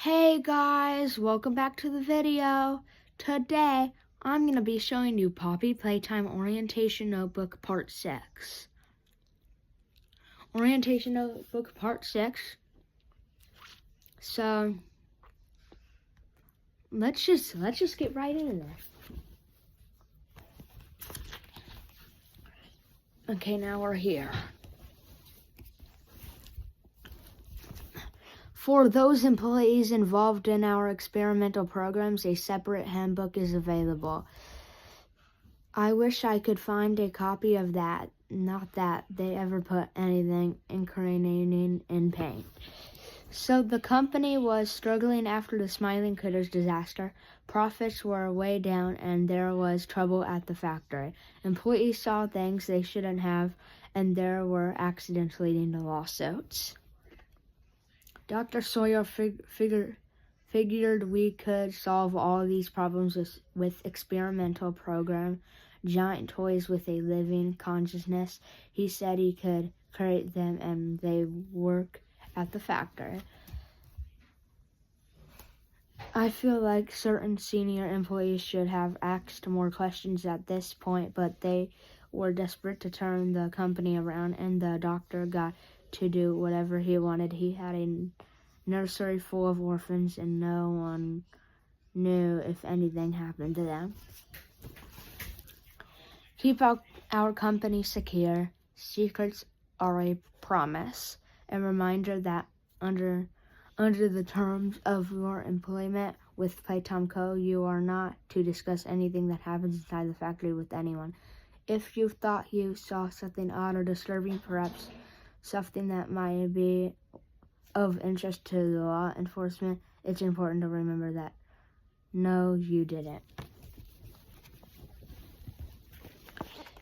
Hey guys, welcome back to the video. Today, I'm going to be showing you Poppy Playtime Orientation Notebook Part 6. Orientation Notebook Part 6. So, let's just get right into there. Okay, now we're here. For those employees involved in our experimental programs, a separate handbook is available. I wish I could find a copy of that. Not that they ever put anything incriminating in paint. So the company was struggling after the Smiling Critters disaster. Profits were way down and there was trouble at the factory. Employees saw things they shouldn't have, and there were accidents leading to lawsuits. Dr. Sawyer figured we could solve all these problems with experimental program, giant toys with a living consciousness. He said he could create them and they work at the factory. I feel like certain senior employees should have asked more questions at this point, but they were desperate to turn the company around, and the doctor got to do whatever he wanted. He had a nursery full of orphans, and no one knew if anything happened to them. Keep our company secure. Secrets are a promise. A reminder that under the terms of your employment with Playtime Co., you are not to discuss anything that happens inside the factory with anyone. If you thought you saw something odd or disturbing, perhaps something that might be of interest to the law enforcement, it's important to remember that no, you didn't.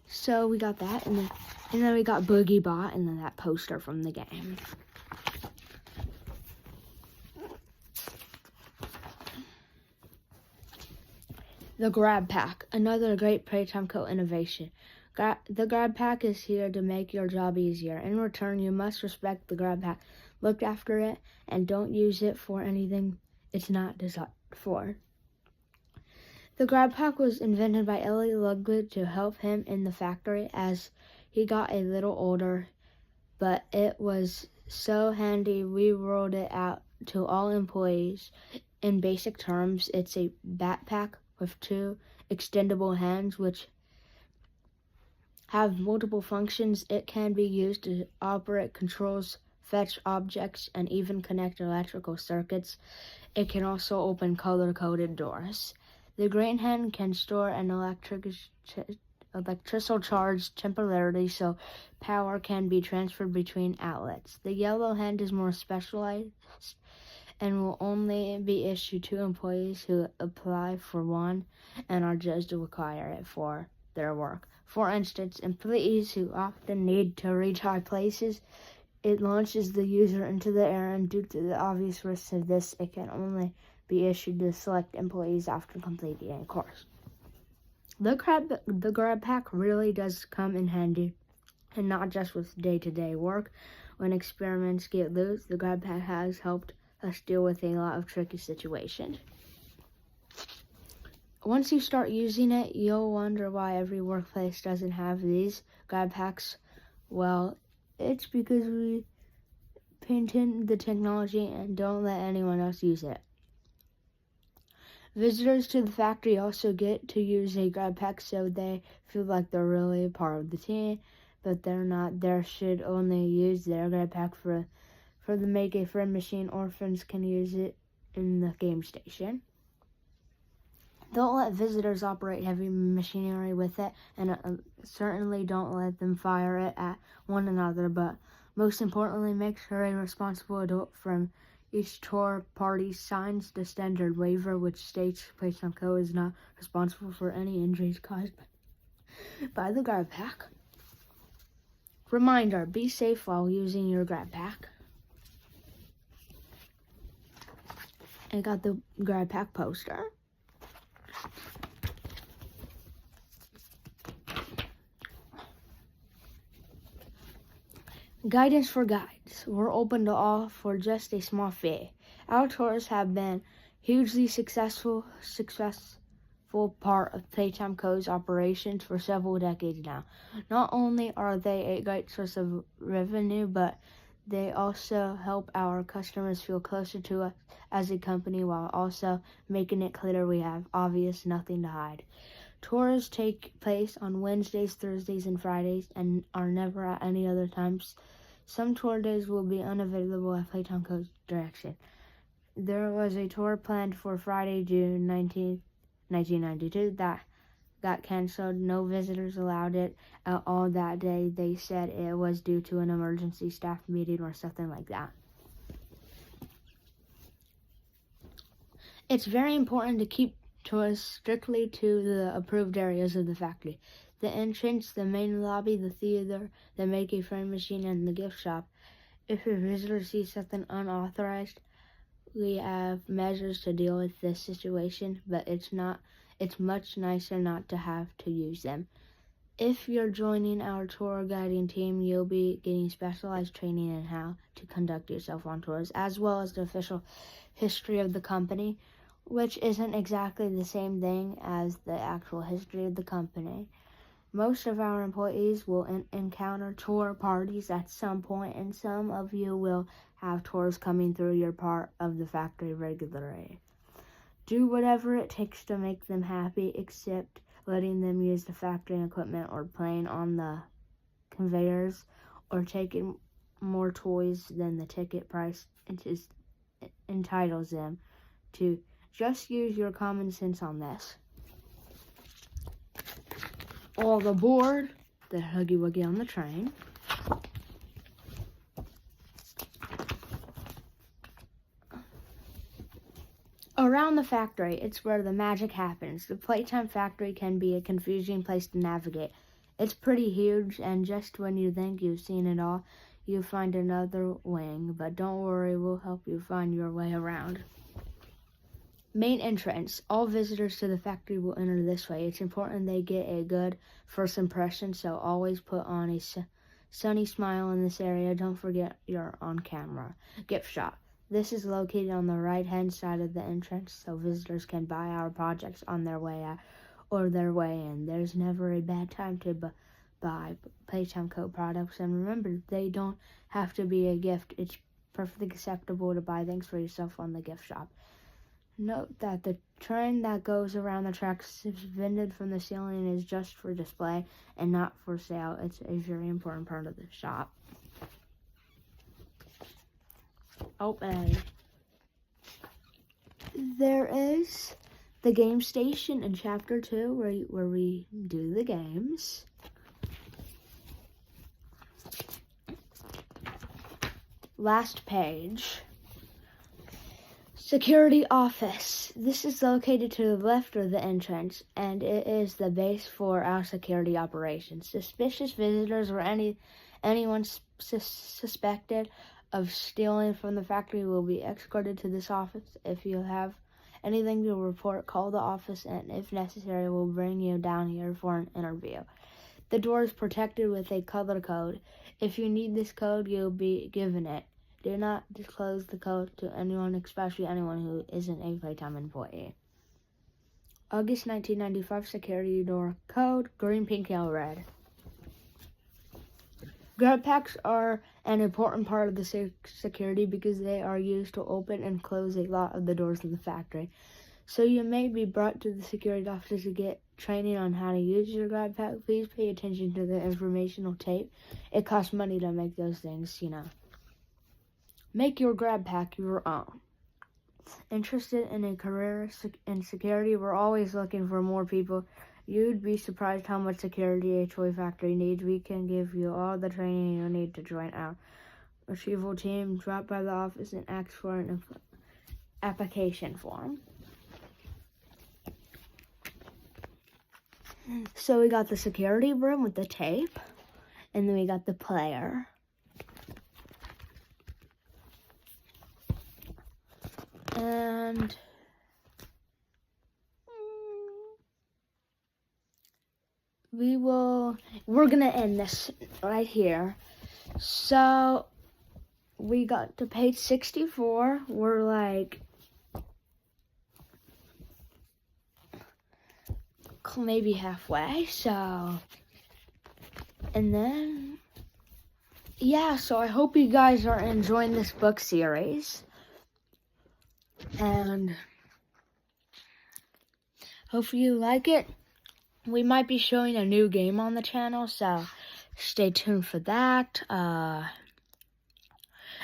So we got that, and then we got Boogie Bot, and then that poster from the game. The Grab Pack, another great Playtime Co. innovation. The Grab Pack is here to make your job easier. In return, you must respect the Grab Pack, look after it, and don't use it for anything it's not designed for. The Grab Pack was invented by Ellie Ludwig to help him in the factory as he got a little older, but it was so handy we rolled it out to all employees. In basic terms, it's a backpack with two extendable hands which have multiple functions. It can be used to operate controls, fetch objects, and even connect electrical circuits. It can also open color-coded doors. The green hand can store an electrical charge temporarily so power can be transferred between outlets. The yellow hand is more specialized and will only be issued to employees who apply for one and are judged to require it for their work. For instance, employees who often need to reach high places, it launches the user into the air, and due to the obvious risks of this, it can only be issued to select employees after completing a course. The Grab Pack really does come in handy, and not just with day-to-day work. When experiments get loose, the Grab Pack has helped us deal with a lot of tricky situations. Once you start using it, you'll wonder why every workplace doesn't have these Grab Packs. Well, it's because we patent the technology and don't let anyone else use it. Visitors to the factory also get to use a Grab Pack, so they feel like they're really part of the team, but they're not. They should only use their Grab Pack for the Make a Friend machine. Orphans can use it in the game station. Don't let visitors operate heavy machinery with it, and certainly don't let them fire it at one another, but most importantly, make sure a responsible adult from each tour party signs the standard waiver, which states Playtime Co. is not responsible for any injuries caused by the Grab Pack. Reminder, be safe while using your Grab Pack. I got the Grab Pack poster. Guidance for guides. We're open to all for just a small fee. Our tours have been hugely successful part of Playtime Co.'s operations for several decades now. Not only are they a great source of revenue, but they also help our customers feel closer to us as a company while also making it clear we have obvious nothing to hide. Tours take place on Wednesdays, Thursdays, and Fridays and are never at any other times. Some tour days will be unavailable at Playtime Co.'s direction. There was a tour planned for Friday, June 19th, 1992 that got canceled. No visitors allowed it at all that day. They said it was due to an emergency staff meeting or something like that. It's very important to keep tours strictly to the approved areas of the factory. The entrance, the main lobby, the theater, the make-a-frame machine, and the gift shop. If a visitor sees something unauthorized, we have measures to deal with this situation, but it's much nicer not to have to use them. If you're joining our tour guiding team, you'll be getting specialized training in how to conduct yourself on tours, as well as the official history of the company, which isn't exactly the same thing as the actual history of the company. Most of our employees will encounter tour parties at some point, and some of you will have tours coming through your part of the factory regularly. Do whatever it takes to make them happy, except letting them use the factory equipment or playing on the conveyors or taking more toys than the ticket price entitles them to. Just use your common sense on this. All aboard the Huggy Wuggy on the train. Around the factory, it's where the magic happens. The Playtime factory can be a confusing place to navigate. It's pretty huge, and just when you think you've seen it all, you find another wing. But don't worry, we'll help you find your way around. Main entrance. All visitors to the factory will enter this way. It's important they get a good first impression, so always put on a sunny smile in this area. Don't forget you're on camera. Gift shop. This is located on the right-hand side of the entrance, so visitors can buy our projects on their way out or their way in. There's never a bad time to buy Playtime Co. products, and remember, they don't have to be a gift. It's perfectly acceptable to buy things for yourself on the gift shop. Note that the train that goes around the tracks suspended from the ceiling is just for display and not for sale. It's a very important part of the shop. And there is the game station in Chapter 2 where we do the games. Last page. Security office. This is located to the left of the entrance, and it is the base for our security operations. Suspicious visitors or anyone suspected of stealing from the factory will be escorted to this office. If you have anything to report, call the office, and if necessary, we'll bring you down here for an interview. The door is protected with a color code. If you need this code, you'll be given it. Do not disclose the code to anyone, especially anyone who isn't a Playtime employee. August 1995 security door code, green, pink, yellow, red. Grab packs are an important part of the security because they are used to open and close a lot of the doors of the factory. So you may be brought to the security office to get training on how to use your grab pack. Please pay attention to the informational tape. It costs money to make those things, Make your grab pack your own. Interested in a career in security? We're always looking for more people. You'd be surprised how much security a toy factory needs. We can give you all the training you need to join our retrieval team. Drop by the office and ask for an application form. So we got the security room with the tape, and then we got the player. And we're gonna end this right here. So we got to page 64. We're like maybe halfway, so, and then, yeah, so I hope you guys are enjoying this book series, and hopefully you like it. We might be showing a new game on the channel, so stay tuned for that, and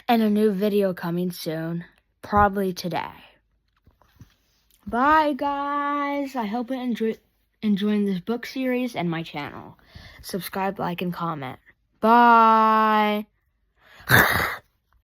a new video coming soon, probably today. Bye, guys. I hope you enjoying this book series and my channel. Subscribe, like, and comment. Bye.